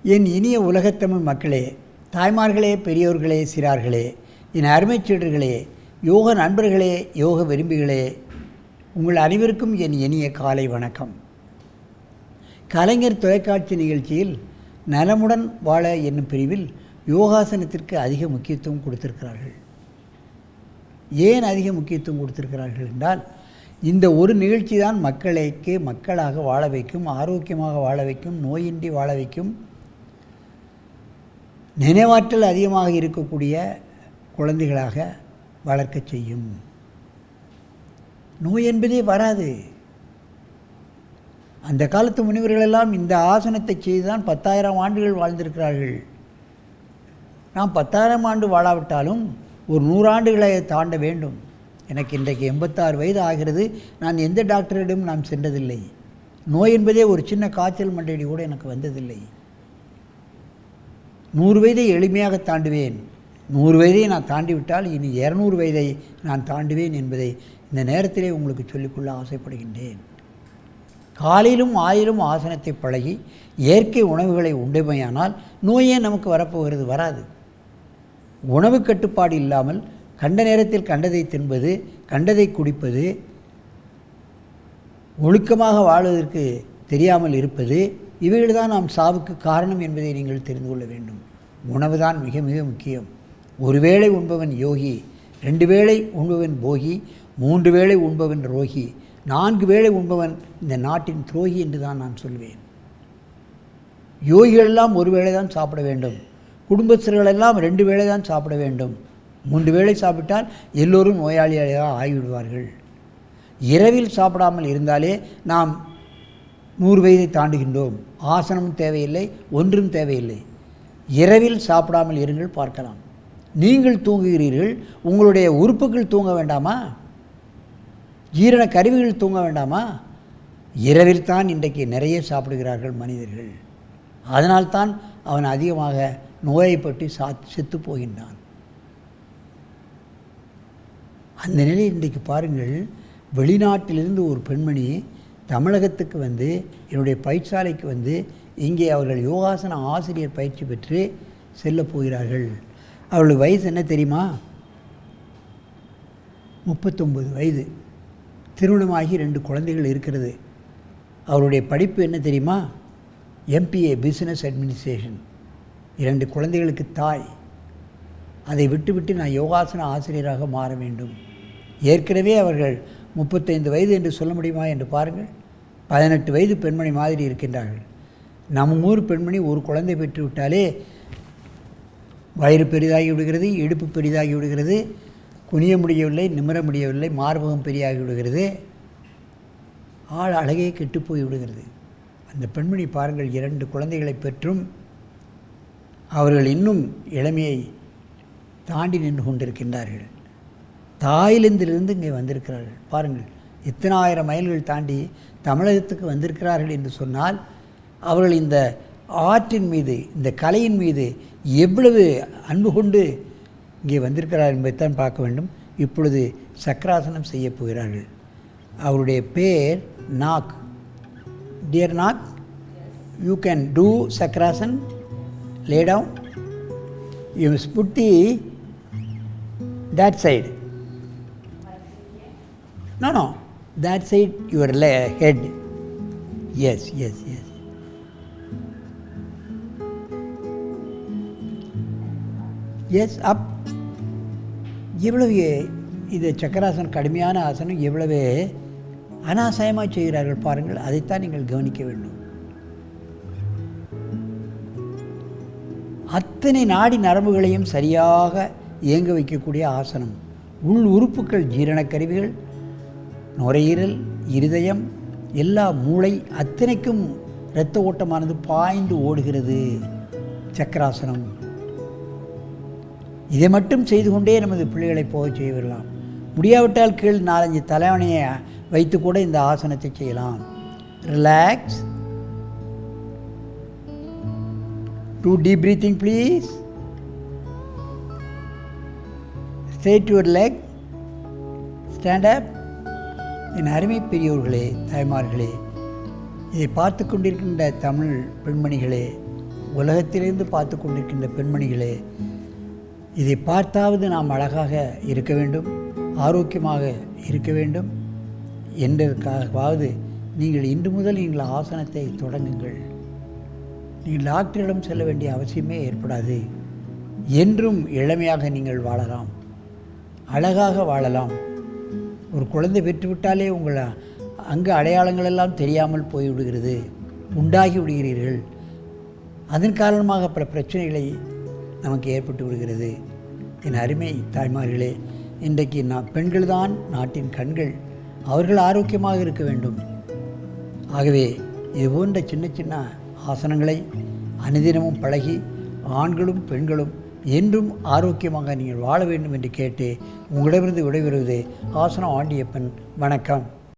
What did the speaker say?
என் இனிய உலகத்தமிழ் மக்களே, தாய்மார்களே, பெரியோர்களே, சிறார்களே, என் அருமைச் சீடர்களே, யோக நண்பர்களே, யோக விரும்பிகளே, உங்கள் அனைவருக்கும் என் இனிய காலை வணக்கம். கலைஞர் தொலைக்காட்சி நிகழ்ச்சியில் நலமுடன் வாழ என்னும் பிரிவில் யோகாசனத்திற்கு அதிக முக்கியத்துவம் கொடுத்திருக்கிறார்கள். ஏன் அதிக முக்கியத்துவம் கொடுத்திருக்கிறார்கள் என்றால், இந்த ஒரு நிகழ்ச்சி தான் மக்களாக வாழ வைக்கும், ஆரோக்கியமாக வாழ வைக்கும், நோயின்றி வாழ வைக்கும், நினைவாற்றல் அதிகமாக இருக்கக்கூடிய குழந்தைகளாக வளர்க்க செய்யும். நோய் என்பதே வராது. அந்த காலத்து முனிவர்களெல்லாம் இந்த ஆசனத்தை செய்துதான் 10,000 ஆண்டுகள் வாழ்ந்திருக்கிறார்கள். நாம் 10,000 ஆண்டு வாழாவிட்டாலும் ஒரு 100 ஆண்டுகளை தாண்ட வேண்டும். எனக்கு இன்றைக்கு 86 வயது ஆகிறது. நான் எந்த டாக்டரிடம் நான் சென்றதில்லை. நோய் என்பதே ஒரு சின்ன காய்ச்சல் மண்டையடி கூட எனக்கு வந்ததில்லை. 100 வயதை எளிமையாக தாண்டுவேன். 100 வயதை நான் தாண்டிவிட்டால் இனி 200 வயதை நான் தாண்டுவேன் என்பதை இந்த நேரத்திலே உங்களுக்கு சொல்லிக்கொள்ள ஆசைப்படுகின்றேன். காலையிலும் ஆயிலும் ஆசனத்தை பழகி இயற்கை உணவுகளை உண்டைமையானால் நோயே நமக்கு வரப்போகிறது, வராது. உணவு கட்டுப்பாடு இல்லாமல் கண்ட நேரத்தில் கண்டதை தின்பது, கண்டதை குடிப்பது, ஒழுக்கமாக வாழ்வதற்கு தெரியாமல் இருப்பது, இவைகள்தான் நாம் சாவுக்கு காரணம் என்பதை நீங்கள் தெரிந்து கொள்ள வேண்டும். உணவு தான் மிக மிக முக்கியம். ஒரு வேளை உண்பவன் யோகி, 2 வேளை உண்பவன் போகி, 3 வேளை உண்பவன் ரோகி, 4 வேளை உண்பவன் இந்த நாட்டின் துரோகி என்று தான் நான் சொல்வேன். யோகிகளெல்லாம் ஒரு வேளை தான் சாப்பிட வேண்டும். குடும்பஸ்தர்களெல்லாம் 2 வேளை தான் சாப்பிட வேண்டும். 3 வேளை சாப்பிட்டால் எல்லோரும் நோயாளியாக ஆகிவிடுவார்கள். இரவில் சாப்பிடாமல் இருந்தாலே நாம் 100 வயதை தாண்டுகின்றோம். ஆசனமும் தேவையில்லை, ஒன்றும் தேவையில்லை. இரவில் சாப்பிடாமல் இருங்கள், பார்க்கலாம். நீங்கள் தூங்குகிறீர்கள், உங்களுடைய உறுப்புகள் தூங்க வேண்டாமா? ஜீரண கருவிகள் தூங்க வேண்டாமா? இரவில் தான் இன்றைக்கு நிறைய சாப்பிடுகிறார்கள் மனிதர்கள். அதனால்தான் அவன் அதிகமாக நோயைப்பட்டு செத்து போகின்றான். அந்த நிலை இன்றைக்கு பாருங்கள். வெளிநாட்டிலிருந்து ஒரு பெண்மணி தமிழகத்துக்கு வந்து என்னுடைய பயிற்சாலைக்கு வந்து இங்கே அவர்கள் யோகாசன ஆசிரியர் பயிற்சி பெற்று செல்ல போகிறார்கள். அவர்களுக்கு வயசு என்ன தெரியுமா? 39 வயது. திருமணமாகி 2 குழந்தைகள் இருக்கிறது. அவருடைய படிப்பு என்ன தெரியுமா? MPA business administration. 2 குழந்தைகளுக்கு தாய். அதை விட்டுவிட்டு நான் யோகாசன ஆசிரியராக மாற வேண்டும். ஏற்கனவே அவர்கள் 35 வயது என்று சொல்ல முடியுமா என்று பாருங்கள். 18 வயது பெண்மணி மாதிரி இருக்கின்றார்கள். நம்ம ஊர் பெண்மணி ஒரு குழந்தை பெற்று விட்டாலே வயிறு பெரிதாகி விடுகிறது, இடுப்பு பெரிதாகி விடுகிறது, குனிய முடியவில்லை, நிமிர முடியவில்லை, மார்பகம் பெரியாகி விடுகிறது, ஆள் அழகே கெட்டு போய் விடுகிறது. அந்த பெண்மணி பாருங்கள், 2 குழந்தைகளை பெற்றும் அவர்கள் இன்னும் இளமையை தாண்டி நின்று கொண்டிருக்கின்றார்கள். தாய்லாந்திலிருந்து இங்கே வந்திருக்கிறார்கள். பாருங்கள், எத்தனை ஆயிரம் மைல்கள் தாண்டி தமிழகத்துக்கு வந்திருக்கிறார்கள் என்று சொன்னால் அவர்கள் இந்த ஆற்றின் மீது, இந்த கலையின் மீது எவ்வளவு அன்பு கொண்டு இங்கே வந்திருக்கிறார் என்பதைத்தான் பார்க்க வேண்டும். இப்பொழுது சக்கராசனம் செய்ய போகிறார்கள். அவருடைய பேர் Nag. Dear Nag, you can do chakrasana. Lay down. You must put the that side. No, that side your head. Yes. Yes, up. எவ்வளவு இது சக்கராசனம் கடுமையான ஆசனம், எவ்வளவு அனாசயமாக செய்கிறார்கள் பாருங்கள். அதைத்தான் நீங்கள் கவனிக்க வேண்டும். அத்தனை நாடி நரம்புகளையும் சரியாக இயங்க வைக்கக்கூடிய ஆசனம். உள் உறுப்புகள், ஜீரணக்கருவிகள், நுரையீரல், இருதயம், எல்லா மூளை அத்தனைக்கும் இரத்த ஓட்டமானது பாய்ந்து ஓடுகிறது சக்கராசனம். இதை மட்டும் செய்து கொண்டே நமது பிள்ளைகளை போக செய்ய வரலாம். முடியாவிட்டால் கீழ் 4-5 தலைவணையை வைத்து கூட இந்த ஆசனத்தை செய்யலாம். Relax. Do deep breathing please. Straight your leg. Stand up. என் அருமை பெரியோர்களே, தாய்மார்களே, இதை பார்த்து கொண்டிருக்கின்ற தமிழ் பெண்மணிகளே, உலகத்திலிருந்து பார்த்து கொண்டிருக்கின்ற பெண்மணிகளே, இதை பார்த்தாவது நாம் அழகாக இருக்க வேண்டும், ஆரோக்கியமாக இருக்க வேண்டும் என்பதற்காகவாவது நீங்கள் இன்று முதல் நீங்கள் ஆசனத்தை தொடங்குங்கள். நீங்கள் டாக்டரிடம் செல்ல வேண்டிய அவசியமே ஏற்படாது. என்றும் இளமையாக நீங்கள் வாழலாம், அழகாக வாழலாம். ஒரு குழந்தை பெற்றுவிட்டாலே உங்கள் அங்கு அடையாளங்கள் எல்லாம் தெரியாமல் போய்விடுகிறது, உண்டாகி விடுகிறீர்கள். அதன் காரணமாக பல பிரச்சனைகளை நமக்கு ஏற்பட்டு விடுகிறது. என் அருமை தாய்மார்களே, இன்றைக்கு பெண்கள் தான் நாட்டின் கண்கள். அவர்கள் ஆரோக்கியமாக இருக்க வேண்டும். ஆகவே இது போன்ற சின்ன சின்ன ஆசனங்களை அனுதினமும் பழகி ஆண்களும் பெண்களும் என்றும் ஆரோக்கியமாக நீங்கள் வாழ வேண்டும் என்று கேட்டு உங்களிடமிருந்து விடைபெறுவது ஆசனம் ஆண்டியப்பன். வணக்கம்.